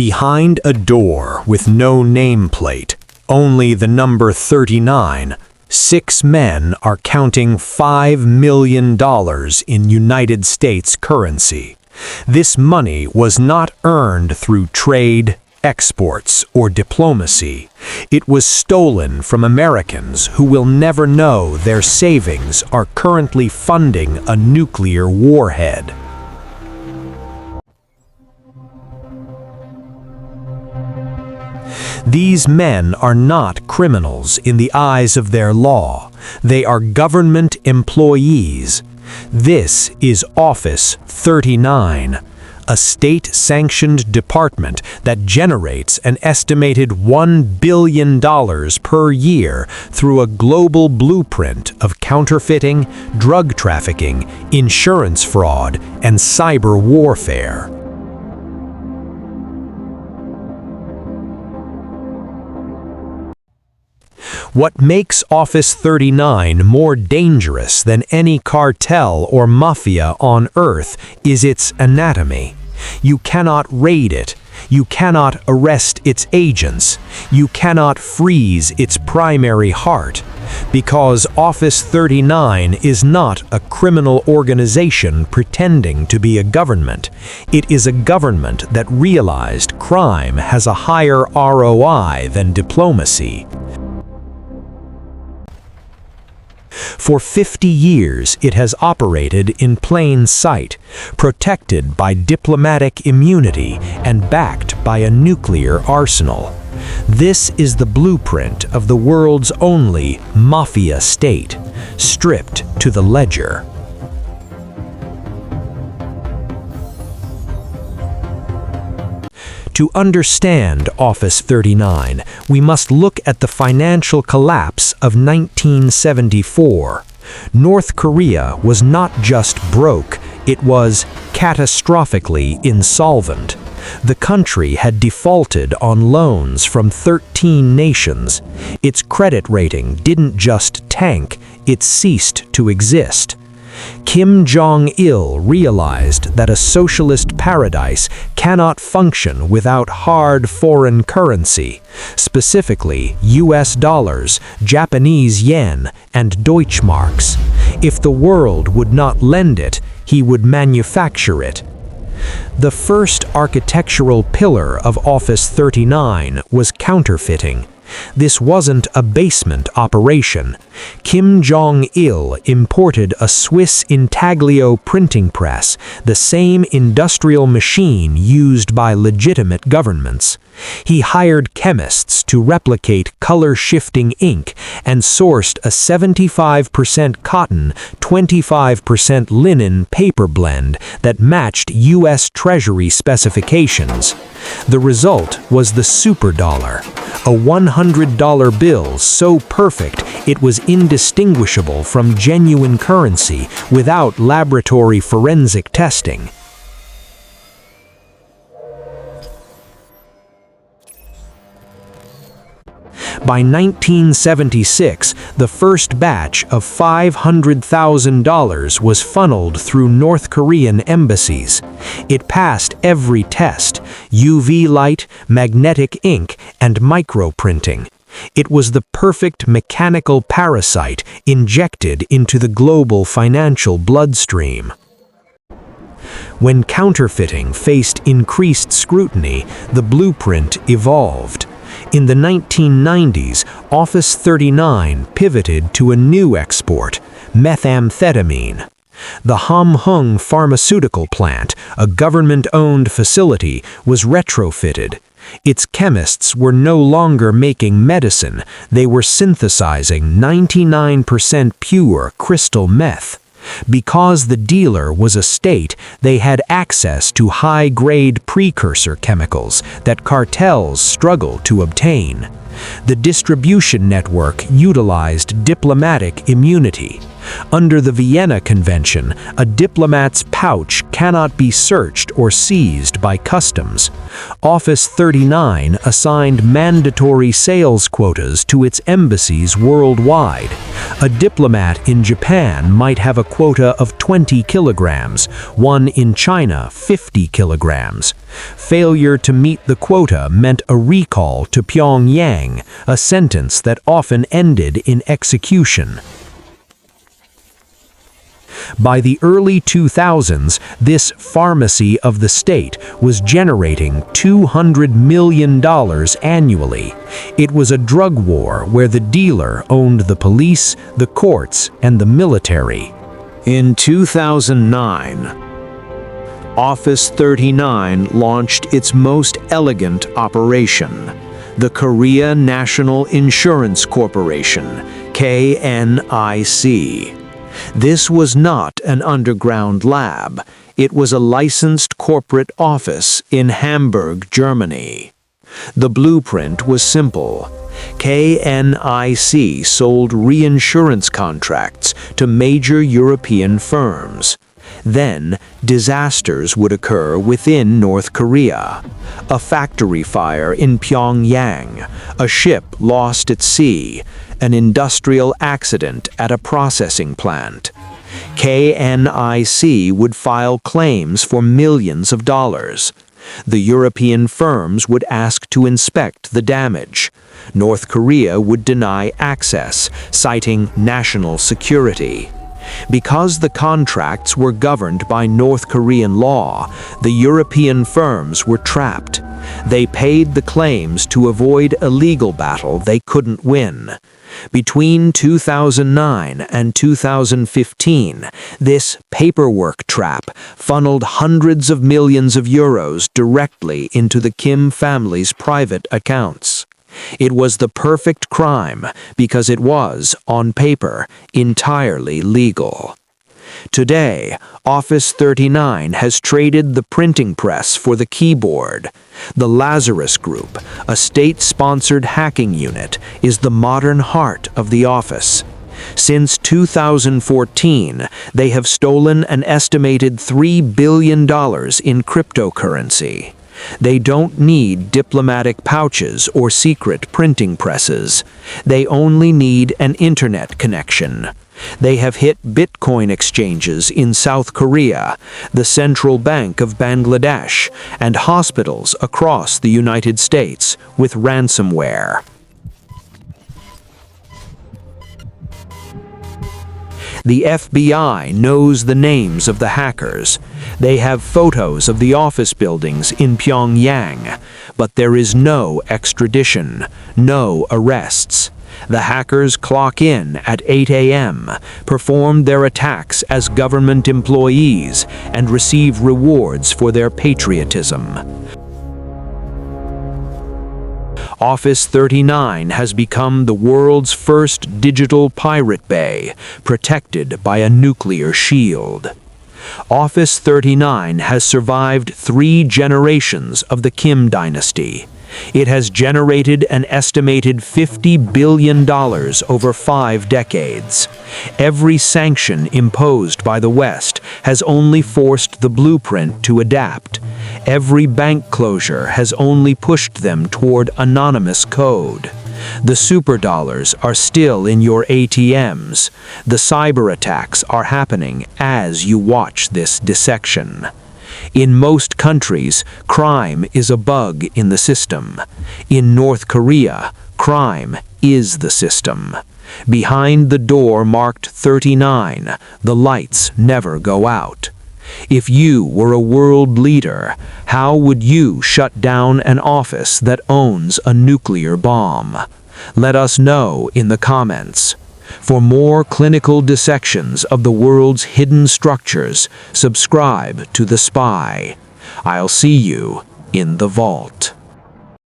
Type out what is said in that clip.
Behind a door with no nameplate, only the number 39, 6 men are counting $5 million in United States currency. This money was not earned through trade, exports, or diplomacy. It was stolen from Americans who will never know their savings are currently funding a nuclear warhead. These men are not criminals in the eyes of their law. They are government employees. This is Office 39, a state-sanctioned department that generates an estimated $1 billion per year through a global blueprint of counterfeiting, drug trafficking, insurance fraud, and cyber warfare. What makes Office 39 more dangerous than any cartel or mafia on Earth is its anatomy. You cannot raid it. You cannot arrest its agents. You cannot freeze its primary heart. Because Office 39 is not a criminal organization pretending to be a government. It is a government that realized crime has a higher ROI than diplomacy. For 50 years, it has operated in plain sight, protected by diplomatic immunity and backed by a nuclear arsenal. This is the blueprint of the world's only Mafia State, stripped to the ledger. To understand Office 39, we must look at the financial collapse of 1974. North Korea was not just broke, it was catastrophically insolvent. The country had defaulted on loans from 13 nations. Its credit rating didn't just tank, it ceased to exist. Kim Jong-il realized that a socialist paradise cannot function without hard foreign currency, specifically US dollars, Japanese yen, and Deutschmarks. If the world would not lend it, he would manufacture it. The first architectural pillar of Office 39 was counterfeiting. This wasn't a basement operation. Kim Jong-il imported a Swiss intaglio printing press, the same industrial machine used by legitimate governments. He hired chemists to replicate color-shifting ink and sourced a 75% cotton, 25% linen paper blend that matched US Treasury specifications. The result was the Superdollar, a $100 bill so perfect it was indistinguishable from genuine currency without laboratory forensic testing. By 1976, the first batch of $500,000 was funneled through North Korean embassies. It passed every test: UV light, magnetic ink, and microprinting. It was the perfect mechanical parasite injected into the global financial bloodstream. When counterfeiting faced increased scrutiny, the blueprint evolved. In the 1990s, Office 39 pivoted to a new export: methamphetamine. The Hamhung Pharmaceutical Plant, a government-owned facility, was retrofitted. Its chemists were no longer making medicine, they were synthesizing 99% pure crystal meth. Because the dealer was a state, they had access to high-grade precursor chemicals that cartels struggle to obtain. The distribution network utilized diplomatic immunity. Under the Vienna Convention, a diplomat's pouch cannot be searched or seized by customs. Office 39 assigned mandatory sales quotas to its embassies worldwide. A diplomat in Japan might have a quota of 20 kilograms, one in China 50 kilograms. Failure to meet the quota meant a recall to Pyongyang, a sentence that often ended in execution. By the early 2000s, this pharmacy of the state was generating $200 million annually. It was a drug war where the dealer owned the police, the courts, and the military. In 2009, Office 39 launched its most elegant operation, the Korea National Insurance Corporation, KNIC. This was not an underground lab. It was a licensed corporate office in Hamburg, Germany. The blueprint was simple. KNIC sold reinsurance contracts to major European firms. Then, disasters would occur within North Korea. A factory fire in Pyongyang, a ship lost at sea, an industrial accident at a processing plant. KNIC would file claims for millions of dollars. The European firms would ask to inspect the damage. North Korea would deny access, citing national security. Because the contracts were governed by North Korean law, the European firms were trapped. They paid the claims to avoid a legal battle they couldn't win. Between 2009 and 2015, this paperwork trap funneled hundreds of millions of euros directly into the Kim family's private accounts. It was the perfect crime because it was, on paper, entirely legal. Today, Office 39 has traded the printing press for the keyboard. The Lazarus Group, a state-sponsored hacking unit, is the modern heart of the office. Since 2014, they have stolen an estimated $3 billion in cryptocurrency. They don't need diplomatic pouches or secret printing presses. They only need an internet connection. They have hit Bitcoin exchanges in South Korea, the Central Bank of Bangladesh, and hospitals across the United States with ransomware. The FBI knows the names of the hackers. They have photos of the office buildings in Pyongyang, but there is no extradition, no arrests. The hackers clock in at 8 a.m., perform their attacks as government employees, and receive rewards for their patriotism. Office 39 has become the world's first digital pirate bay, protected by a nuclear shield. Office 39 has survived 3 generations of the Kim dynasty. It has generated an estimated $50 billion over 5 decades. Every sanction imposed by the West has only forced the blueprint to adapt. Every bank closure has only pushed them toward anonymous code. The superdollars are still in your ATMs. The cyber attacks are happening as you watch this dissection. In most countries, crime is a bug in the system. In North Korea, crime is the system. Behind the door marked 39, the lights never go out. If you were a world leader, how would you shut down an office that owns a nuclear bomb? Let us know in the comments. For more clinical dissections of the world's hidden structures, subscribe to The Spy. I'll see you in the vault.